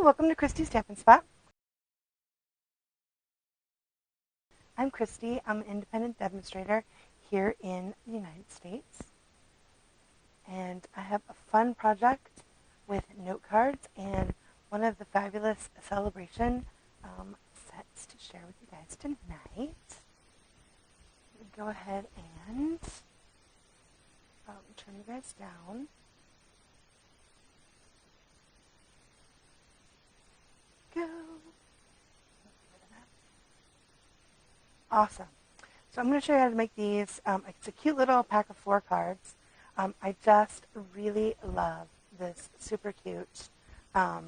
welcome to Christy's Stampin' Spot. I'm Christy. I'm an independent demonstrator here in the United States. And I have a fun project with note cards and one of the fabulous Sale-A-Bration sets to share with you guys tonight. Let me go ahead and turn you guys down. Go. Awesome. So I'm going to show you how to make these. It's a cute little pack of 4 cards. I just really love this super cute. I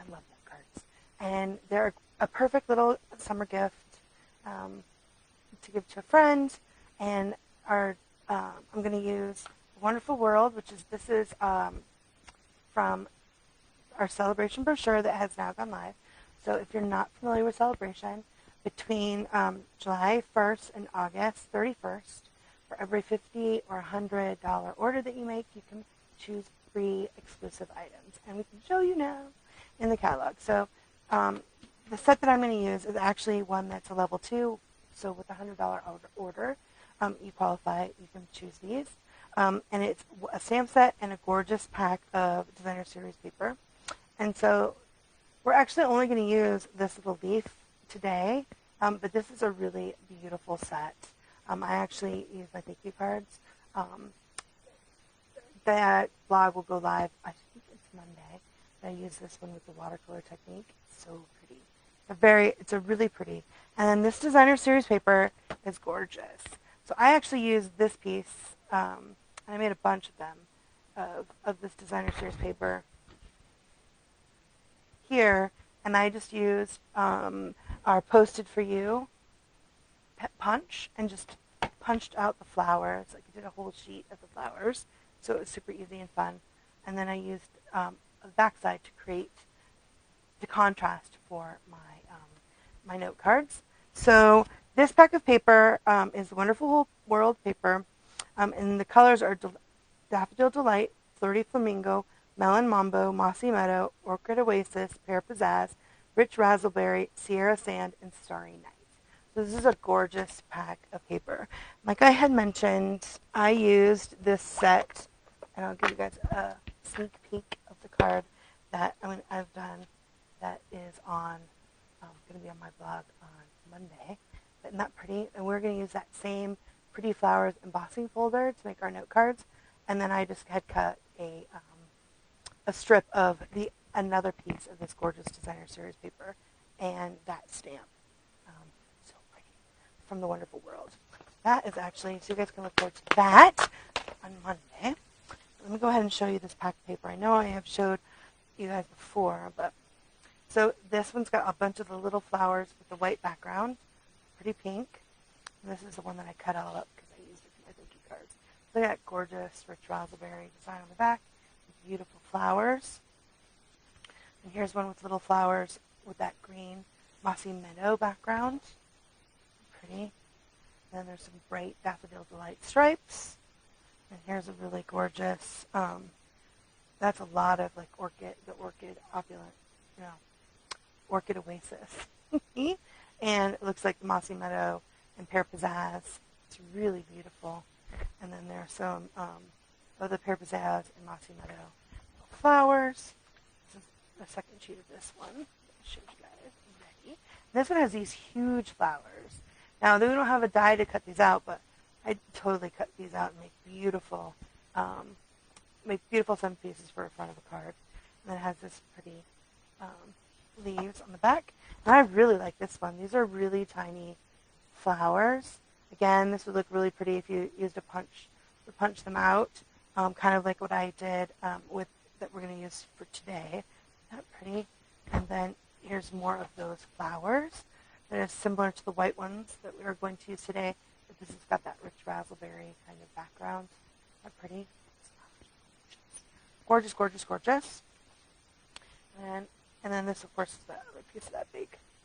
love note cards. And they're a perfect little summer gift to give to a friend. And I'm going to use Wonderful World, this is from our Sale-A-Bration brochure that has now gone live. So if you're not familiar with Sale-A-Bration, between July 1st and August 31st, for every $50 or $100 order that you make, you can choose 3 exclusive items. And we can show you now in the catalog. So the set that I'm going to use is actually one that's a level 2. So with a $100 order, you qualify, you can choose these. And it's a stamp set and a gorgeous pack of designer series paper. And so we're actually only going to use this little leaf today, but this is a really beautiful set. I actually use my thank you cards. That blog will go live, I think it's Monday. I use this one with the watercolor technique. It's so pretty. It's a really pretty. And then this designer series paper is gorgeous. So I actually used this piece, and I made a bunch of them, of this designer series paper here, and I just used our Posted For You punch and just punched out the flowers. Like I did a whole sheet of the flowers, so it was super easy and fun. And then I used a backside to create the contrast for my note cards. So this pack of paper is Wonderful World paper, and the colors are Daffodil Delight, Flirty Flamingo, Melon Mambo, Mossy Meadow, Orchid Oasis, Pear Pizzazz, Rich Razzleberry, Sierra Sand, and Starry Night. So this is a gorgeous pack of paper. Like I had mentioned, I used this set, and I'll give you guys a sneak peek of the card that I've done that is going to be on my blog on Monday. Isn't that pretty? And we're going to use that same Pretty Flowers embossing folder to make our note cards. And then I just had cut a strip of another piece of this gorgeous designer series paper and that stamp. So pretty. From the Wonderful World. That is actually, so you guys can look forward to that on Monday. Let me go ahead and show you this pack of paper. I know I have showed you guys before, but so this one's got a bunch of the little flowers with the white background. Pretty pink. And this is the one that I cut all up because I used it for my thank you cards. Look at that gorgeous Rich Razzleberry design on the back. Beautiful flowers. And here's one with little flowers with that green Mossy Meadow background. Pretty. And then there's some bright Daffodil Delight stripes. And here's a really gorgeous, that's a lot of like the orchid opulent, Orchid Oasis. And it looks like the Mossy Meadow and Pear Pizzazz. It's really beautiful. And then there's some of the Pear Pizzazz and Mossy Meadow flowers. This is the second sheet of this one. I'll show you guys already. This one has these huge flowers. Now, we don't have a die to cut these out, but I totally cut these out and make beautiful centerpieces for the front of the card. And then it has this pretty leaves on the back. And I really like this one. These are really tiny flowers. Again, this would look really pretty if you used a punch to punch them out, kind of like what I did with that we're going to use for today. Isn't that pretty? And then here's more of those flowers that is similar to the white ones that we are going to use today. But this has got that rich razzleberry kind of background. Isn't that pretty? Gorgeous, gorgeous, gorgeous. And then this, of course, is the other piece of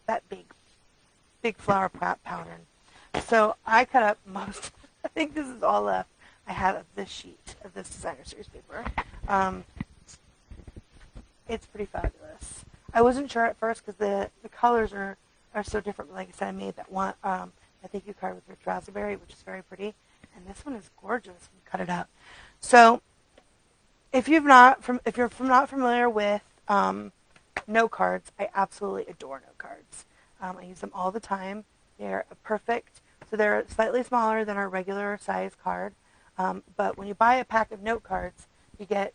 that big flower pattern. So I cut up most. I think this is all left I have of this sheet of this designer series paper. It's pretty fabulous. I wasn't sure at first because the colors are so different. Like I said, I made that one, I thank you card with your raspberry, which is very pretty. And this one is gorgeous when you cut it out. So if you're not familiar with note cards, I absolutely adore note cards. I use them all the time. They're perfect. So they're slightly smaller than our regular size card. But when you buy a pack of note cards, you get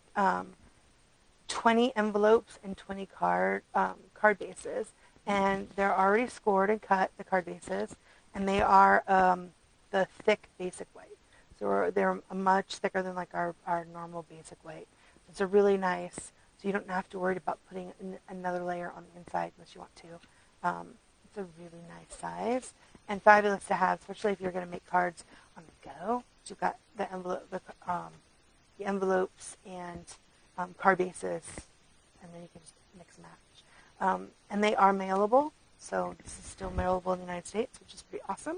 20 envelopes and 20 card bases. And they're already scored and cut, the card bases. And they are the thick basic white. So they're much thicker than like our normal basic white. It's a really nice, so you don't have to worry about putting another layer on the inside unless you want to. It's a really nice size and fabulous to have, especially if you're going to make cards on the go. You've got the envelopes and card bases, and then you can just mix and match. And they are mailable, so this is still mailable in the United States, which is pretty awesome.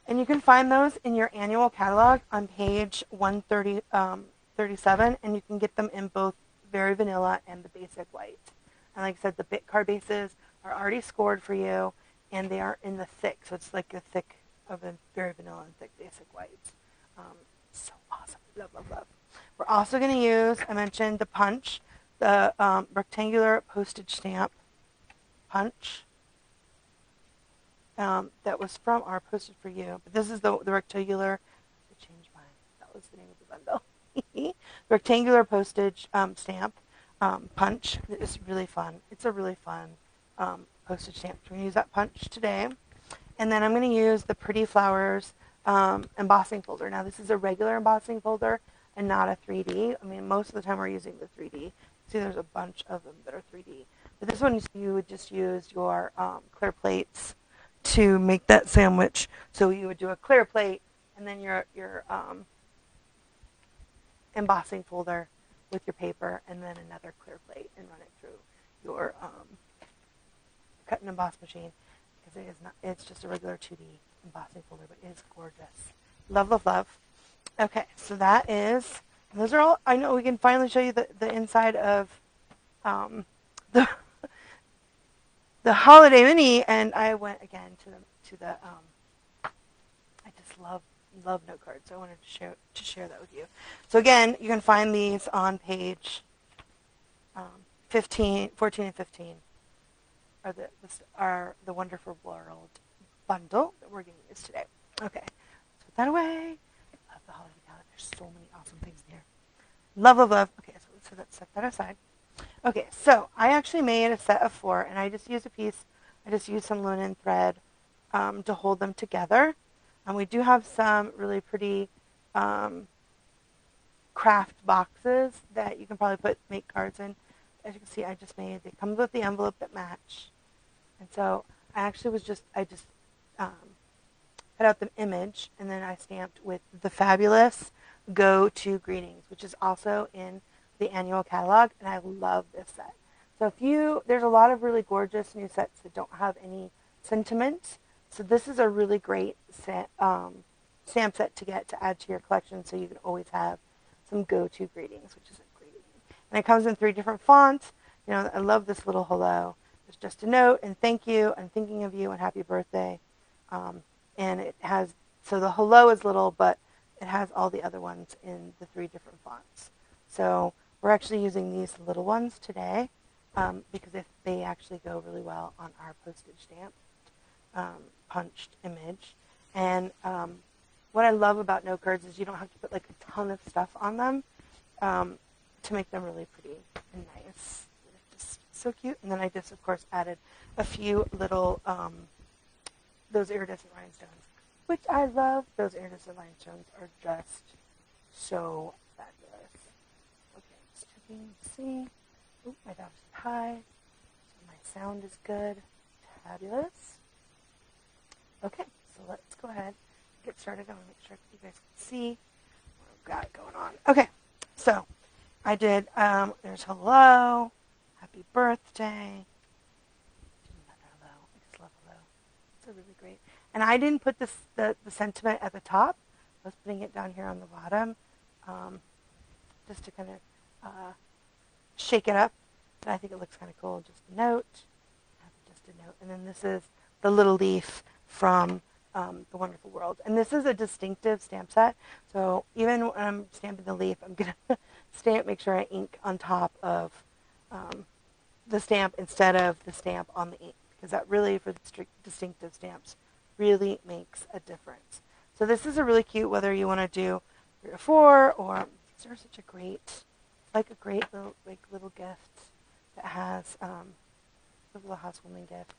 And you can find those in your annual catalog on page 137, and you can get them in both very vanilla and the basic white. And like I said, the card bases are already scored for you, and they are in the thick, so it's like a thick of a very vanilla and thick basic white. So awesome. Love, love, love. We're also going to use, I mentioned the punch, the rectangular postage stamp punch. That was from our Posted for You. But this is the rectangular. I changed mine. That was the name of the bundle. The rectangular postage stamp punch. It's really fun. It's a really fun postage stamp. We're going to use that punch today. And then I'm going to use the Pretty Flowers embossing folder. Now, this is a regular embossing folder and not a 3D. I mean, most of the time we're using the 3D. See, there's a bunch of them that are 3D. But this one, you would just use your clear plates to make that sandwich. So you would do a clear plate and then your embossing folder with your paper and then another clear plate and run it through your cut and emboss machine, because it is not, it's just a regular 2D embossing folder, but it is gorgeous. Love, love, love. Okay, so that is, those are all, I know we can finally show you the inside of the holiday mini, and I went again to the I just love note cards, so I wanted to share that with you. So again, you can find these on page 14 and 15 are the Wonderful World bundle that we're going to use today. Okay, let's put that away. Love the holiday calendar. There's so many awesome things in here. Love, love, love. Okay, so let's set that aside. Okay, so I actually made a set of 4, and I just used some linen thread to hold them together. And we do have some really pretty craft boxes that you can probably make cards in. As you can see, they come with the envelope that match. And so I just cut out the image, and then I stamped with the fabulous Go To Greetings, which is also in the annual catalog, and I love this set. So there's a lot of really gorgeous new sets that don't have any sentiment. So this is a really great stamp set to get to add to your collection, so you can always have some go-to greetings, which is a great name. And it comes in 3 different fonts. You know, I love this little hello. It's just a note and thank you and thinking of you and happy birthday. And it has, so the hello is little, but it has all the other ones in the 3 different fonts. So we're actually using these little ones today because they actually go really well on our postage stamp punched image. And what I love about note cards is you don't have to put like a ton of stuff on them to make them really pretty and nice. They're just so cute. And then I just, of course, added a few little, those iridescent rhinestones, which I love. Those iridescent rhinestones are just so fabulous. Okay, just checking to see. Oh, my dog's high. So my sound is good. Fabulous. Okay, so let's go ahead and get started. I want to make sure you guys can see what we've got going on. Okay, so I did, there's hello, happy birthday. Another hello. I just love hello. It's a really great. And I didn't put the sentiment at the top. I was putting it down here on the bottom just to kind of shake it up but I think it looks kind of cool. Just a note, just a note. And then this is the little leaf from The Wonderful World. And this is a distinctive stamp set. So even when I'm stamping the leaf, I'm going to make sure I ink on top of the stamp instead of the stamp on the ink, because that really, for the distinctive stamps, really makes a difference. So this is a really cute, whether you want to do 3 or 4, or these are such a great, like a great little gift that has a little housewarming gift.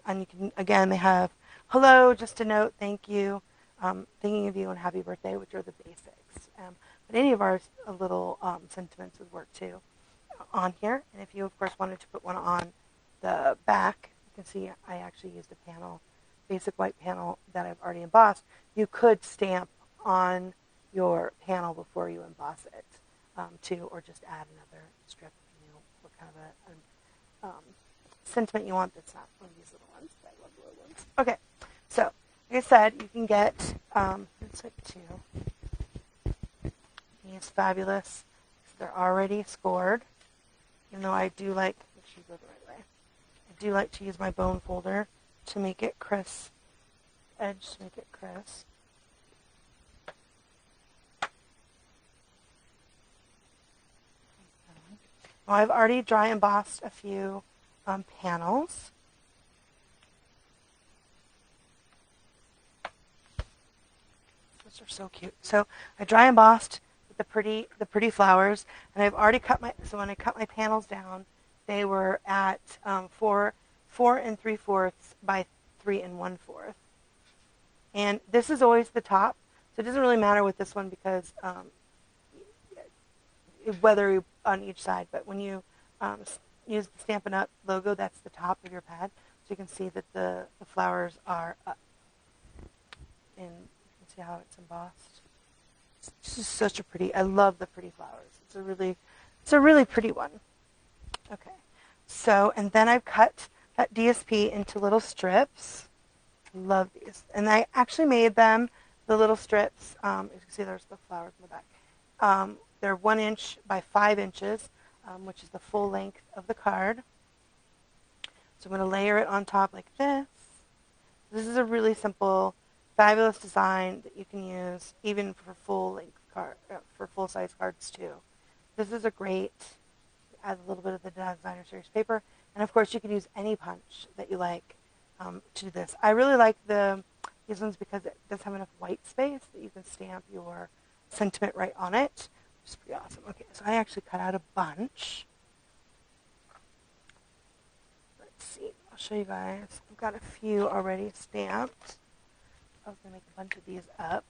And you can, again, they have hello, just a note, thank you, thinking of you, and happy birthday, which are the basics. But any of our little sentiments would work too on here. And if you, of course, wanted to put one on the back, you can see I actually used a panel, basic white panel that I've already embossed. You could stamp on your panel before you emboss it too, or just add another strip, what kind of a sentiment you want. That's not one of these little ones, but I love the little ones. Okay, so like I said, you can get it's like 2. These fabulous. They're already scored. Even though I do like, make sure you go the right way. I do like to use my bone folder to make it crisp, edge to make it crisp. Now I've already dry embossed a few panels. Those are so cute. So I dry embossed the pretty flowers, and I've already cut so when I cut my panels down, they were at 4 3/4 by 3 1/4, and this is always the top, so it doesn't really matter with this one because whether on each side, but when you use the Stampin' Up! Logo, that's the top of your pad, so you can see that the flowers are up, and you can see how it's embossed. This is such a pretty, I love the pretty flowers. It's a really pretty one. Okay, so, and then I've cut that DSP into little strips. Love these. And I actually made them, the little strips, as you can see there's the flowers in the back. They're 1 inch by 5 inches, which is the full length of the card. So I'm going to layer it on top like this. This is a really simple, fabulous design that you can use even for full size cards too. This is a great, add a little bit of the designer series paper, and of course you can use any punch that you like to do this. I really like these ones because it does have enough white space that you can stamp your sentiment right on it, which is pretty awesome. Okay, so I actually cut out a bunch. Let's see, I'll show you guys. I've got a few already stamped. I was going to make a bunch of these up.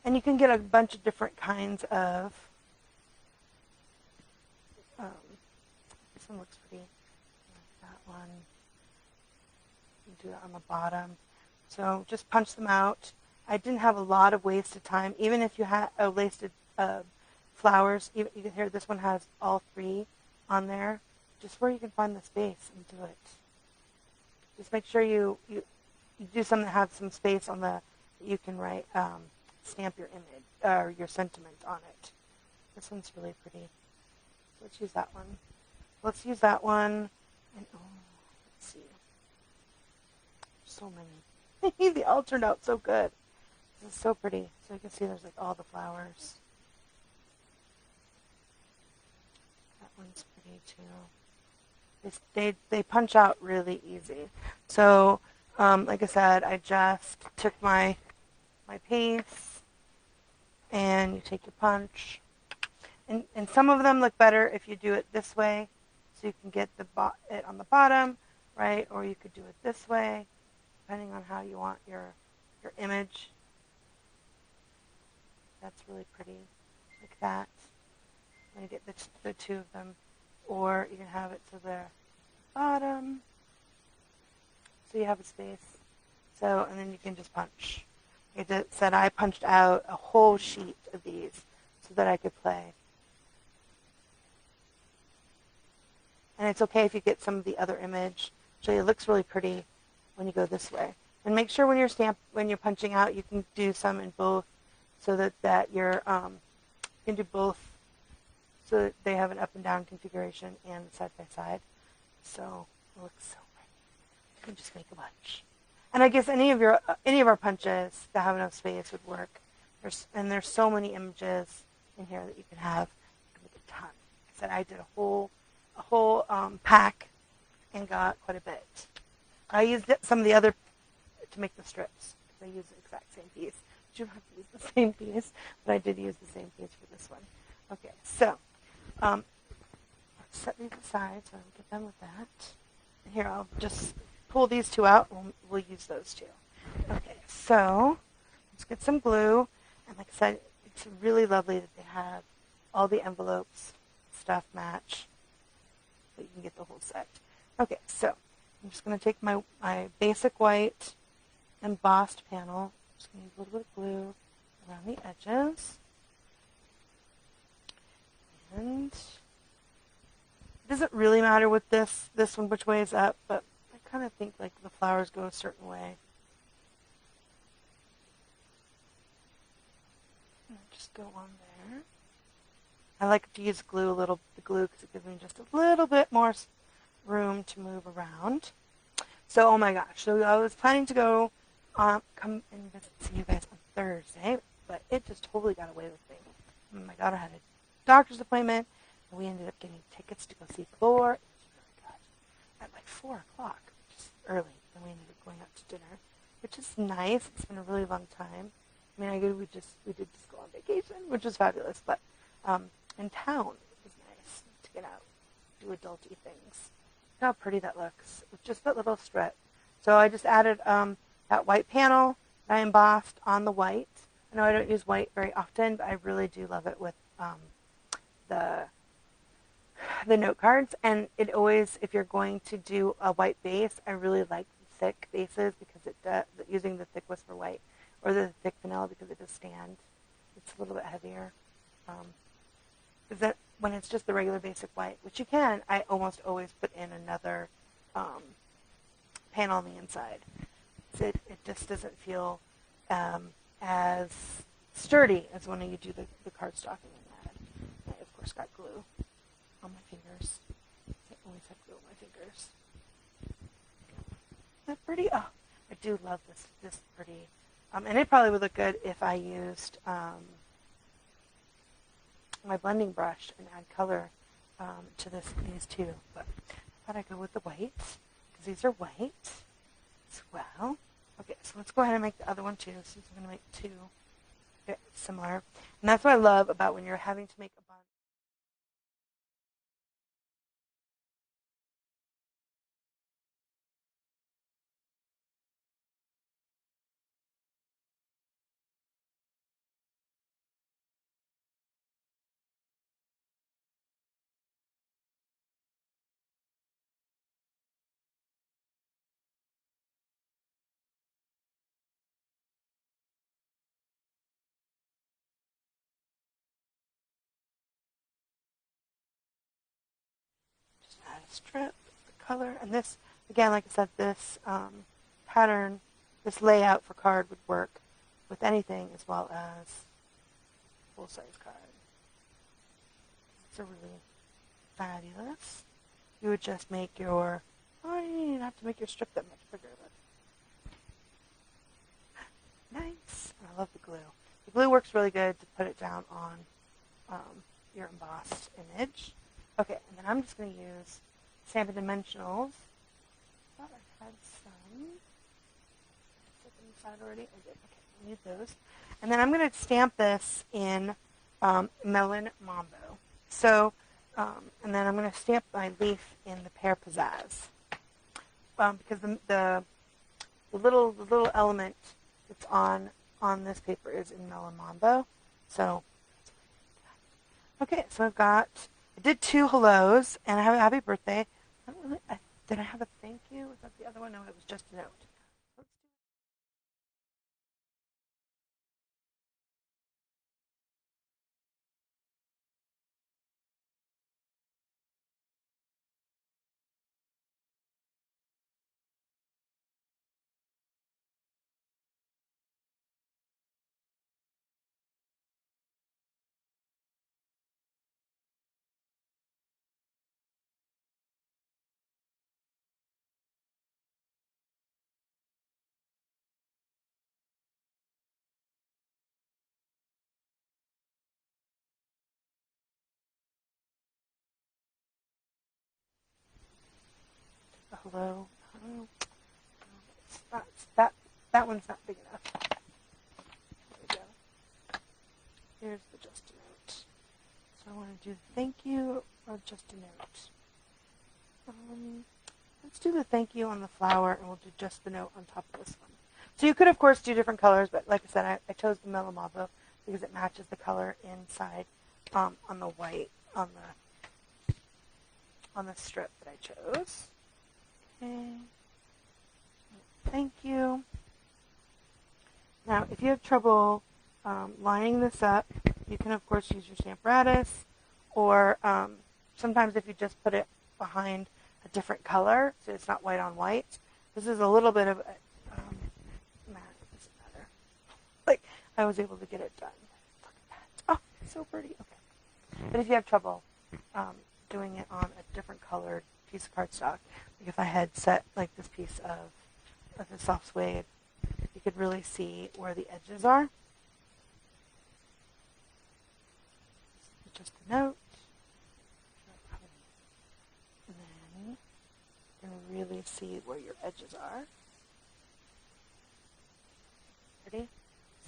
And you can get a bunch of different kinds of, this one looks pretty, like that one. You can do it on the bottom. So just punch them out. I didn't have a lot of wasted time. Even if you had wasted flowers, you can hear this one has all 3 on there. Just where you can find the space and do it. Just make sure you do something that has some space on the, you can write, stamp your image, or your sentiment on it. This one's really pretty. So let's use that one. Let's use that one. And, let's see. So many. They all turned out so good. This is so pretty. So you can see there's like all the flowers. That one's pretty too. They punch out really easy. So, like I said, I just took my piece, and you take your punch. And some of them look better if you do it this way, so you can get it on the bottom, right? Or you could do it this way, depending on how you want your image. That's really pretty, like that. I'm going to get the 2 of them. Or you can have it to the bottom, so you have a space. So, and then you can just punch. Like I said, I punched out a whole sheet of these so that I could play. And it's okay if you get some of the other image. So it looks really pretty when you go this way. And make sure when you're punching out, you can do some in both, so that you're you can do both So they have an up and down configuration and side by side. So it looks so pretty. You can just make a bunch. And I guess any of our punches that have enough space would work. There's so many images in here that you can have. You can make a ton. Like I said, I did a whole pack and got quite a bit. I used some of the other to make the strips because I used the exact same piece. You don't have to use the same piece, but I did use the same piece for this one. Okay, so let's set these aside so I don't get done with that. And here, I'll just pull these two out. We'll use those two. Okay, so let's get some glue. And like I said, it's really lovely that they have all the envelopes, stuff match, so you can get the whole set. Okay, so I'm just going to take my basic white embossed panel. I'm just going to use a little bit of glue around the edges. And it doesn't really matter with this one which way is up, but I kind of think like the flowers go a certain way. And just go on there. I like to use the glue because it gives me just a little bit more room to move around. So, oh my gosh, so I was planning to go come and see you guys on Thursday, but it just totally got away with me. My daughter had a doctor's appointment, and we ended up getting tickets to go see Thor. It was really good. At like 4 o'clock, which is early, and we ended up going out to dinner, which is nice. It's been a really long time. I mean, we did just go on vacation, which was fabulous, but in town it was nice to get out, do adulty things. Look how pretty that looks with just that little strip. So I just added that white panel that I embossed on the white. I know I don't use white very often, but I really do love it with the note cards. And it always, if you're going to do a white base, I really like thick bases because using the thick whisper white or the thick vanilla because it does stand. It's a little bit heavier. Is that when it's just the regular basic white, which you can, I almost always put in another panel on the inside. It just doesn't feel as sturdy as when you do the cardstock in that. I, of course, got glue on my fingers. I always have glue on my fingers. Isn't that pretty? Oh, I do love this pretty. And it probably would look good if I used my blending brush and add color to these two. But I thought I'd go with the whites because these are white as well. Okay, so let's go ahead and make the other one too, since I'm going to make two very similar. And that's what I love about when you're having to make a bunch. Just add a strip, the color, and this, again, like I said, this pattern, this layout for card would work with anything as well as full-size card. It's a really fabulous. You would just make your, you don't have to make your strip that much bigger, but nice. And I love the glue. The glue works really good to put it down on your embossed image. Okay, and then I'm just going to use Stampin' Dimensionals. I thought I had some. Set them aside already. I did. Okay, I need those. And then I'm going to stamp this in Melon Mambo. So, and then I'm going to stamp my leaf in the Pear Pizzazz. Because the little element that's on this paper is in Melon Mambo. So, okay, so I did 2 hellos, and I have a happy birthday. Did I have a thank you? Was that the other one? No, it was just a note. below. Oh, that one's not big enough. There we go. Here's the just a note. So I want to do thank you or just a note. Let's do the thank you on the flower, and we'll do just the note on top of this one. So you could, of course, do different colors, but like I said, I chose the Meadow Mavo because it matches the color inside on the white, on the strip that I chose. Okay. Thank you. Now, if you have trouble lining this up, you can, of course, use your Stamparatus, or sometimes if you just put it behind a different color, so it's not white on white. This is a little bit of a, it doesn't matter. Like, I was able to get it done. Look at that. Oh, it's so pretty. Okay. But if you have trouble doing it on a different colored piece of cardstock, like if I had set like this piece of the soft suede, you could really see where the edges are. Just a note. And then you can really see where your edges are. Pretty?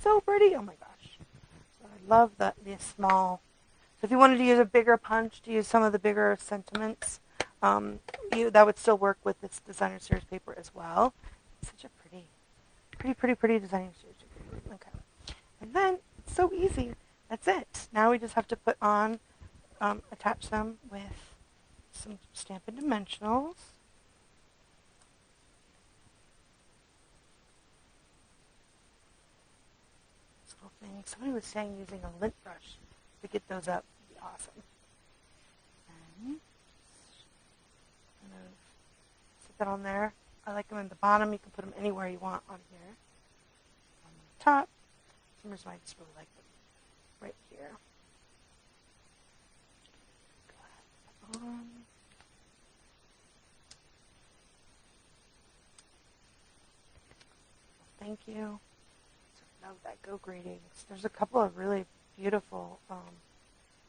So pretty! Oh my gosh. So I love the small. So if you wanted to use a bigger punch, to use some of the bigger sentiments, that would still work with this designer series paper as well. It's such a pretty designer series paper. Okay. And then, it's so easy. That's it. Now we just have to put on, attach them with some Stampin' Dimensionals. This little thing. Somebody was saying using a lint brush to get those up would be awesome. And kind of sit that on there. I like them in the bottom. You can put them anywhere you want on here. On the top. For some reason I just really like them right here. Go ahead. Put on. Thank you. So love that. Go Greetings. There's a couple of really beautiful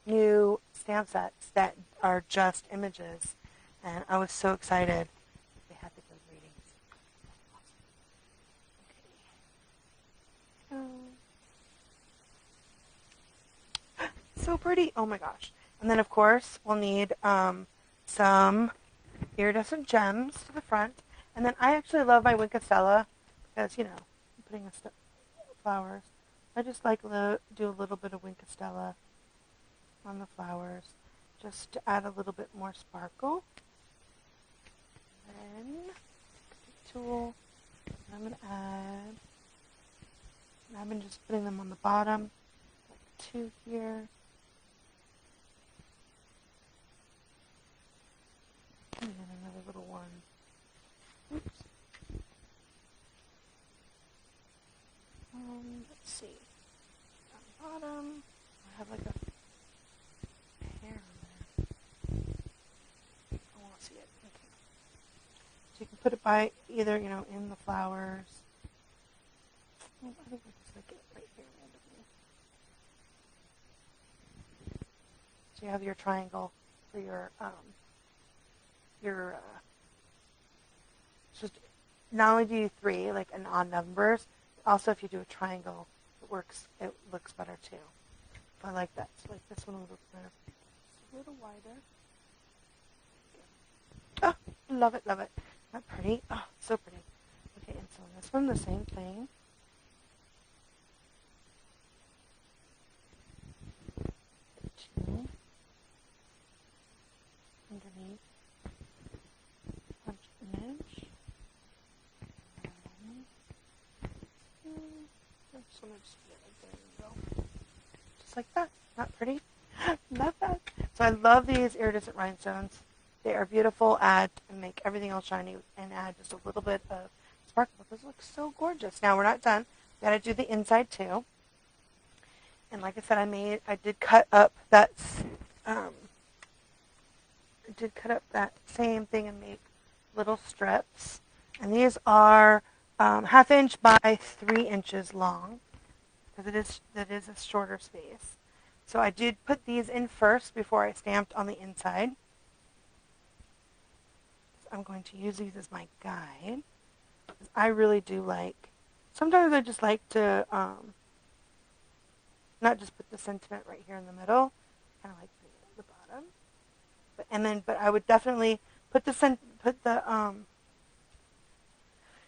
new stamp sets that are just images, and I was so excited they had the Go Greetings. Awesome. Okay. So pretty. Oh my gosh. And then, of course, we'll need some iridescent gems to the front. And then I actually love my Winkostella because, you know, I'm putting flowers. I just like to do a little bit of Winkostella on the flowers just to add a little bit more sparkle. And then, the tool, I'm going to add, and I've been just putting them on the bottom, like 2 here. And then another little one. Oops. Let's see. On the bottom, I have like a hair on there. I won't see it. Okay. So you can put it by either, you know, in the flowers. Oh, I think I just like it right here randomly. So you have your triangle for your just not only do you 3 like an odd numbers, also if you do a triangle, it looks better too. I like that. So like this one will look better. Just a little wider. Oh, love it, love it. Isn't that pretty? Oh, so pretty. Okay, and so this one, the same thing. Two underneath. Punch an edge. So I'm just put it like there you go. Just like that. Not pretty? Love that. So I love these iridescent rhinestones. They are beautiful, add and make everything else shiny, and add just a little bit of sparkle. Those look so gorgeous. Now we're not done. We got to do the inside too. And like I said, I did cut up that same thing and make little strips. And these are 1/2 inch by 3 inches long, because that is a shorter space. So I did put these in first before I stamped on the inside. I'm going to use these as my guide. I really do like, sometimes I just like to not just put the sentiment right here in the middle, kind of like the bottom. But I would definitely put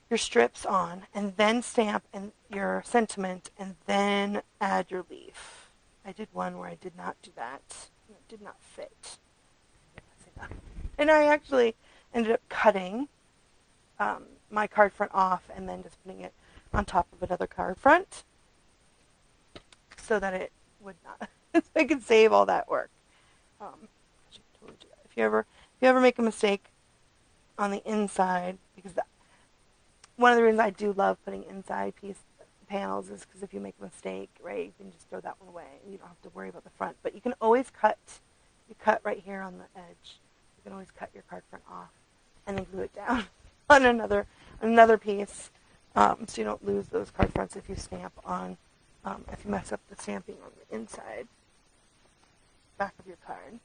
your strips on, and then stamp and your sentiment, and then add your leaf. I did one where I did not do that. It did not fit. And I actually ended up cutting my card front off and then just putting it on top of another card front so that it would not, so I could save all that work. I should totally do that. If you ever make a mistake on the inside, because one of the reasons I do love putting inside panels is because if you make a mistake, right, you can just throw that one away and you don't have to worry about the front. But you can always cut. You cut right here on the edge. You can always cut your card front off and then glue it down on another piece, so you don't lose those card fronts if you stamp on, if you mess up the stamping on the inside back of your card.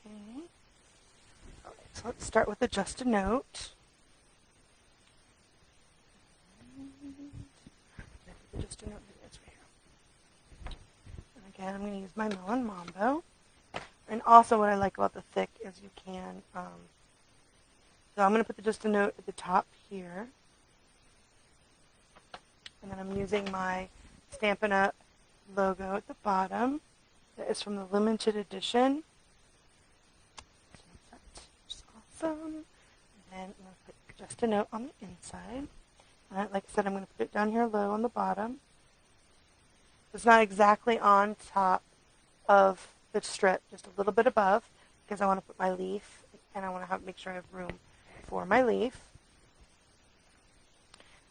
Okay. All right, so let's start with just a note. Just a note right here. And again, I'm going to use my Melon Mambo. And also what I like about the thick is you can, so I'm going to put just a note at the top here. And then I'm using my Stampin' Up! Logo at the bottom. That is from the limited edition. That's awesome. And then I'm going to put just a note on the inside. And like I said, I'm going to put it down here low on the bottom. It's not exactly on top of the strip, just a little bit above, because I want to put my leaf, and I want to make sure I have room for my leaf.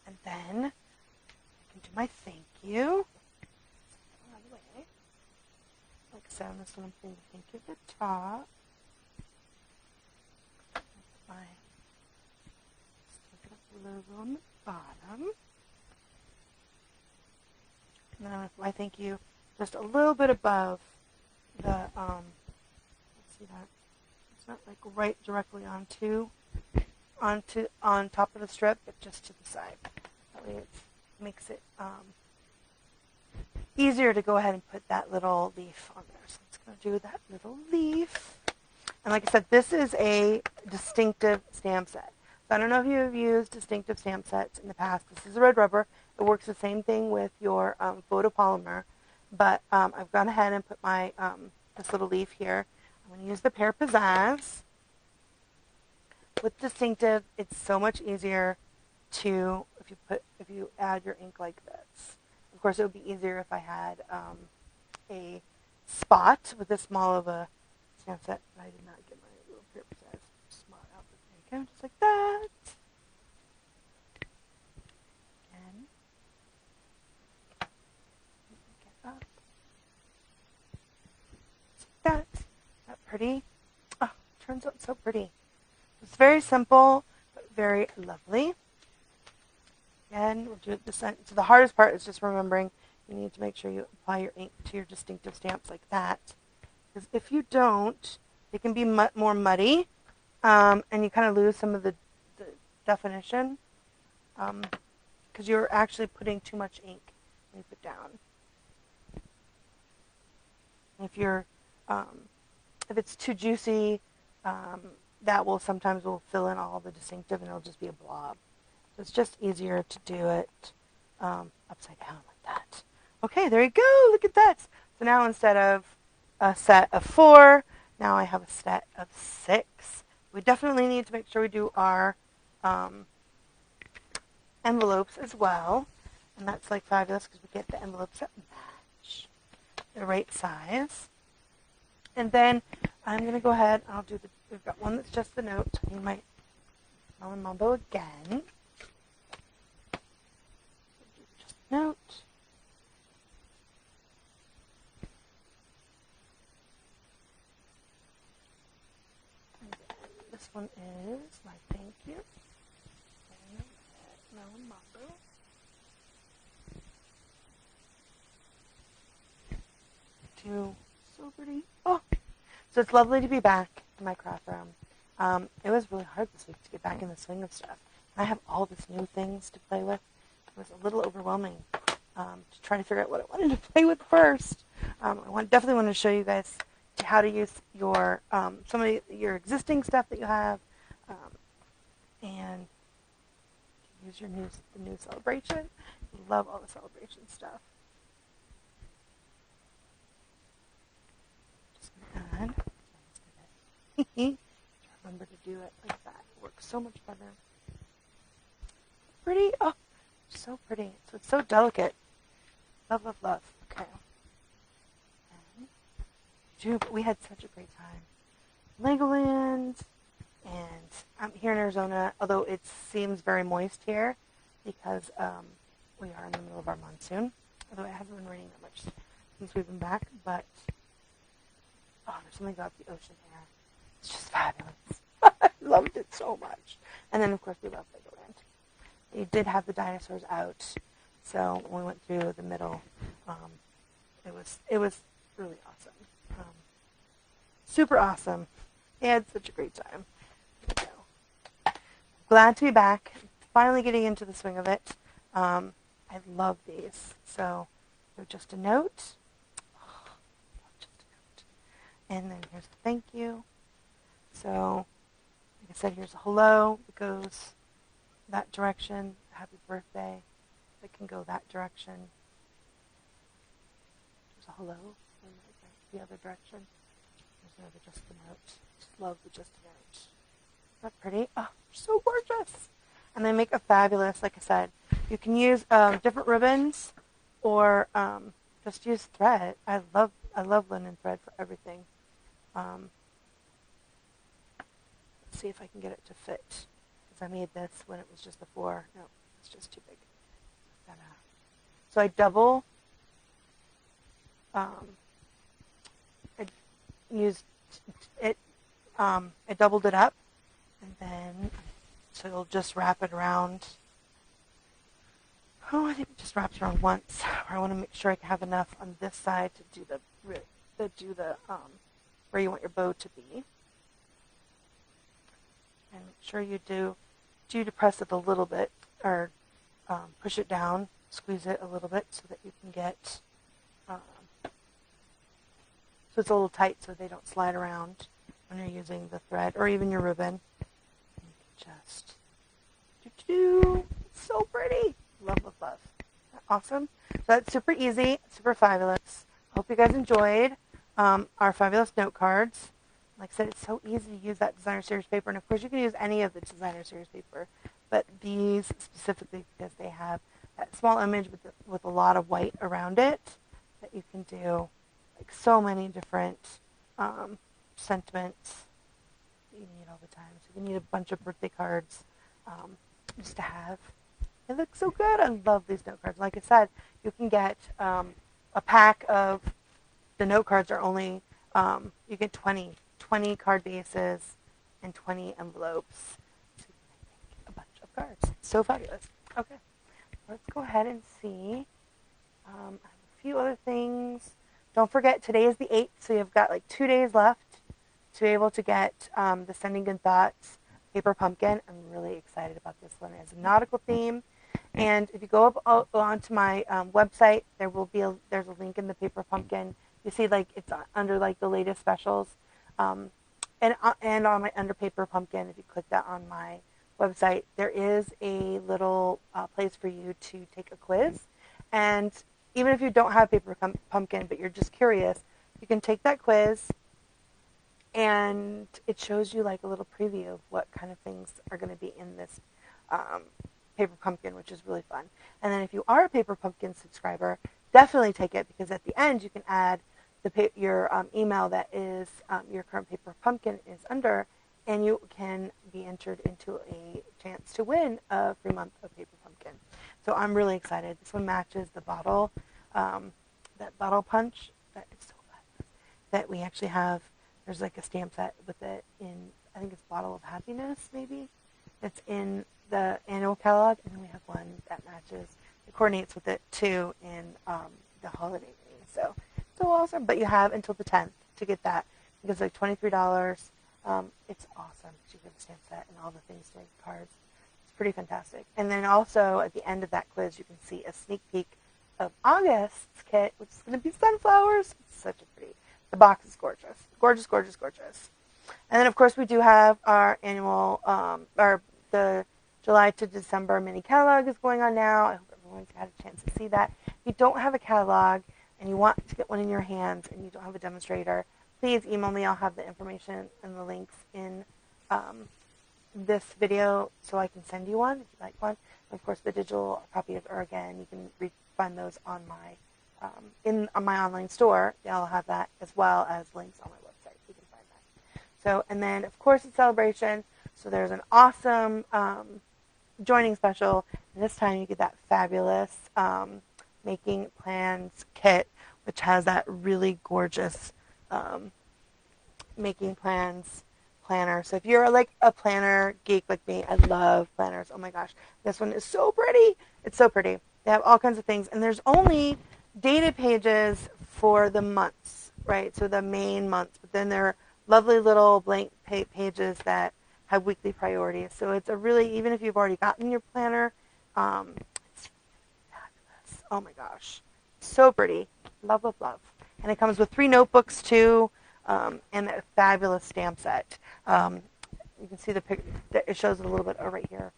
And then I can do my thank you. Out of the way. Like I said, on this one, I'm putting the thank you at the top. My logo on the bottom. And then I'm going to put my thank you just a little bit above the, let's see that, it's not like right directly on top of the strip, but just to the side. That way it makes it easier to go ahead and put that little leaf on there. So it's going to do that little leaf. And like I said, this is a distinctive stamp set. So I don't know if you have used distinctive stamp sets in the past. This is a red rubber. It works the same thing with your photopolymer. But I've gone ahead and put my this little leaf here. I'm going to use the Pear Pizzazz. With distinctive, it's so much easier to if you add your ink like this. Of course, it would be easier if I had a spot with this small of a stamp set, but I did not get my little Pear Pizzazz spot out. There you go, just like that. Again. Get up. Just like that. Is that pretty? Oh, it turns out so pretty. It's very simple, but very lovely. Again, we'll do it this end. So the hardest part is just remembering you need to make sure you apply your ink to your distinctive stamps like that. Because if you don't, it can be more muddy, and you kind of lose some of the definition, because you're actually putting too much ink when you put down. If it's too juicy, that will sometimes fill in all the distinctive, and it'll just be a blob. So it's just easier to do it upside down like that. Okay, there you go. Look at that. So now instead of a set of 4, now I have a set of 6. We definitely need to make sure we do our envelopes as well. And that's like fabulous because we get the envelopes that match the right size. And then I'm going to go ahead and I'll do we've got one that's just the note. I need my Melon Mambo again. Just a note. And then this one is my thank you. And Melon Mambo. Do so pretty. Oh, so it's lovely to be back in my craft room. It was really hard this week to get back in the swing of stuff. I have all these new things to play with. It was a little overwhelming to try to figure out what I wanted to play with first. Definitely want to show you guys how to use your some of your existing stuff that you have, and use your the new Sale-A-Bration. Love all the Sale-A-Bration stuff. Just gonna add. Remember to do it like that. It works so much better. Pretty. Oh, so pretty. So it's so delicate. Love, love, love. Okay. We had such a great time. Legoland, and I'm here in Arizona, although it seems very moist here because we are in the middle of our monsoon, although it hasn't been raining that much since we've been back, but there's something about the ocean here. It's just fabulous. I loved it so much. And then, of course, we love Legoland. They did have the dinosaurs out, so when we went through the middle, it was really awesome. Super awesome. I had such a great time. Glad to be back. Finally getting into the swing of it. I love these. So they're just a note. Just a note. And then here's a thank you. So, like I said, here's a hello. It goes that direction. Happy birthday. It can go that direction. There's a hello. The other direction. There's another just a note. Just love the just a note. Isn't that pretty? Oh, so gorgeous. And they make a fabulous, like I said, you can use different ribbons or just use thread. I love linen thread for everything. Let's see if I can get it to fit. Because I made this when it was just the 4. No, it's just too big. So I double used it. I doubled it up, and then so you'll just wrap it around. Oh, I think it just wraps around once. I want to make sure I have enough on this side to do the where you want your bow to be, and make sure you do depress it a little bit, or push it down, squeeze it a little bit so that you can get. So it's a little tight so they don't slide around when you're using the thread or even your ribbon. And you can just It's so pretty. Love, love, love. Awesome. So that's super easy, super fabulous. Hope you guys enjoyed our fabulous note cards. Like I said, it's so easy to use that designer series paper, and of course you can use any of the designer series paper, but these specifically because they have that small image with a lot of white around it that you can do like so many different sentiments that you need all the time. So you need a bunch of birthday cards just to have. It looks so good. I love these note cards. Like I said, you can get a pack of the note cards are only you get 20 card bases and 20 envelopes. So you can make a bunch of cards. So fabulous. Okay, let's go ahead and see. I have a few other things. Don't forget, today is the 8th, so you've got like 2 days left to be able to get the Sending Good Thoughts paper pumpkin. I'm really excited about this one. It has a nautical theme. And if you go up onto my website, there's a link in the paper pumpkin. You see, like it's under like the latest specials, and on my under paper pumpkin. If you click that on my website, there is a little place for you to take a quiz. And even if you don't have paper pumpkin, but you're just curious, you can take that quiz, and it shows you like a little preview of what kind of things are going to be in this paper pumpkin, which is really fun. And then if you are a paper pumpkin subscriber, definitely take it, because at the end you can add your email that is your current paper pumpkin is under, and you can be entered into a chance to win a free month of paper pumpkin. So I'm really excited. This one matches the bottle, that bottle punch. That is so fun. That we actually have. There's like a stamp set with it in, I think it's Bottle of Happiness, maybe. It's in the annual catalog, and then we have one that matches. It coordinates with it too in the holiday thing. So so awesome. But you have until the 10th to get that. It's like $23. It's awesome. You get the stamp set and all the things to make cards. It's pretty fantastic. And then also at the end of that quiz, you can see a sneak peek of August's kit, which is going to be sunflowers. It's such a pretty. The box is gorgeous. Gorgeous, gorgeous, gorgeous. And then, of course, we do have our annual, the July to December mini catalog is going on now. I hope everyone's had a chance to see that. If you don't have a catalog and you want to get one in your hands and you don't have a demonstrator, please email me. I'll have the information and the links in this video so I can send you one if you'd like one. And of course, the digital copies are, again, you can find those on my on my online store. I'll have that as well as links on my website. You can find that. So, and then of course it's Sale-A-Bration. So there's an awesome joining special. And this time you get that fabulous Making Plans kit, which has that really gorgeous Making Plans planner. So if you're like a planner geek like me, I love planners. Oh my gosh, this one is so pretty. It's so pretty. They have all kinds of things, and there's only dated pages for the months, right? So the main months, but then there are lovely little blank pages that have weekly priorities. So it's a really, even if you've already gotten your planner, it's fabulous. Oh my gosh, so pretty. Love, love, love. And it comes with 3 notebooks too, and a fabulous stamp set. You can see the picture. It shows it a little bit right here.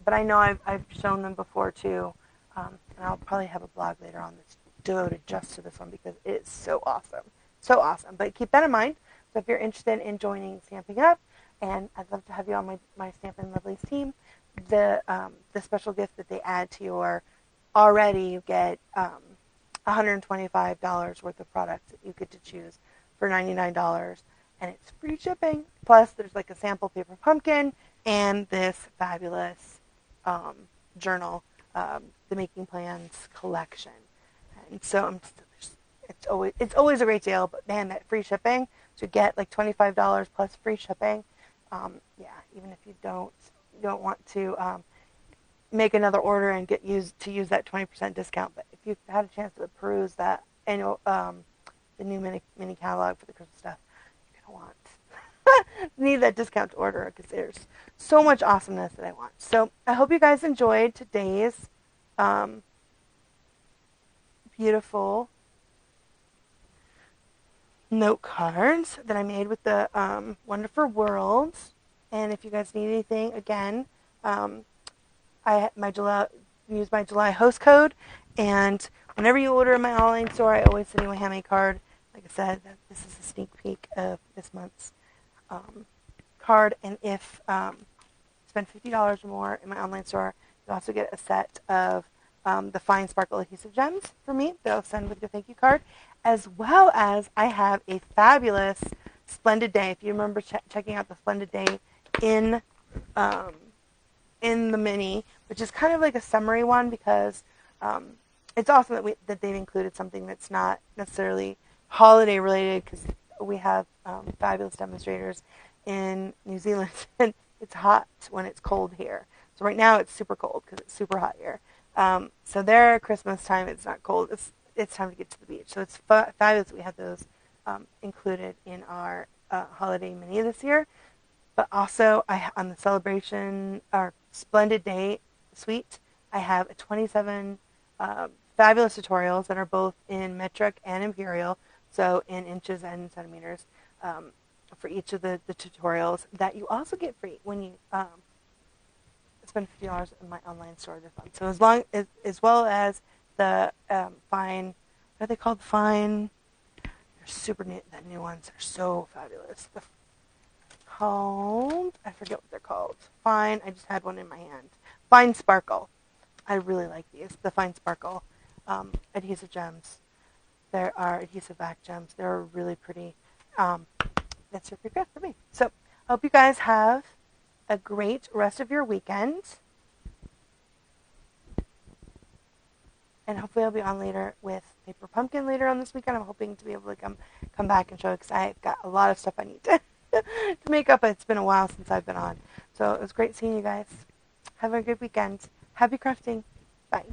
But I know I've shown them before too. And I'll probably have a blog later on that's devoted just to this one because it is so awesome. So awesome. But keep that in mind. So if you're interested in joining Stamping Up, and I'd love to have you on my Stampin' Lovelies team, the special gift that they add to your already, you get $125 worth of products that you get to choose for $99. And it's free shipping. Plus, there's like a sample paper pumpkin and this fabulous journal, the Making Plans collection. And so it's always a great deal, but man, that free shipping, to get like $25 plus free shipping, yeah, even if you don't want to make another order and use that 20% discount, but if you've had a chance to peruse that annual the new mini catalog for the Christmas stuff, you're gonna want need that discount to order because there's so much awesomeness that I want. So I hope you guys enjoyed today's beautiful note cards that I made with the Wonderful Worlds. And if you guys need anything, again, I use my July host code, and whenever you order in my online store, I always send you a handmade card. Like I said, this is a sneak peek of this month's card, and if you spend $50 or more in my online store, you also get a set of the fine sparkle adhesive gems for me that I'll send with your thank you card, as well as I have a fabulous Splendid Day. If you remember checking out the Splendid Day in the mini, which is kind of like a summary one because it's awesome that they've included something that's not necessarily holiday related, because we have fabulous demonstrators in New Zealand and it's hot when it's cold here. So right now it's super cold because it's super hot here. So there, Christmas time, it's not cold. It's time to get to the beach. So it's fabulous that we have those included in our holiday mini this year. But also, on the Sale-A-Bration, our Splendid Day suite, I have 27 fabulous tutorials that are both in metric and imperial, so in inches and centimeters, for each of the tutorials that you also get free when you spend $50 in my online store this month. So as well as the fine, what are they called? Fine. They're super neat. The new ones are so fabulous. I forget what they're called. Fine. I just had one in my hand. Fine Sparkle. I really like these. The Fine Sparkle adhesive gems. There are adhesive back gems. They're really pretty. That's your free gift for me. So I hope you guys have a great rest of your weekend. And hopefully I'll be on later with Paper Pumpkin later on this weekend. I'm hoping to be able to come back and show it because I've got a lot of stuff I need to make up. It's been a while since I've been on. So it was great seeing you guys. Have a good weekend. Happy crafting. Bye.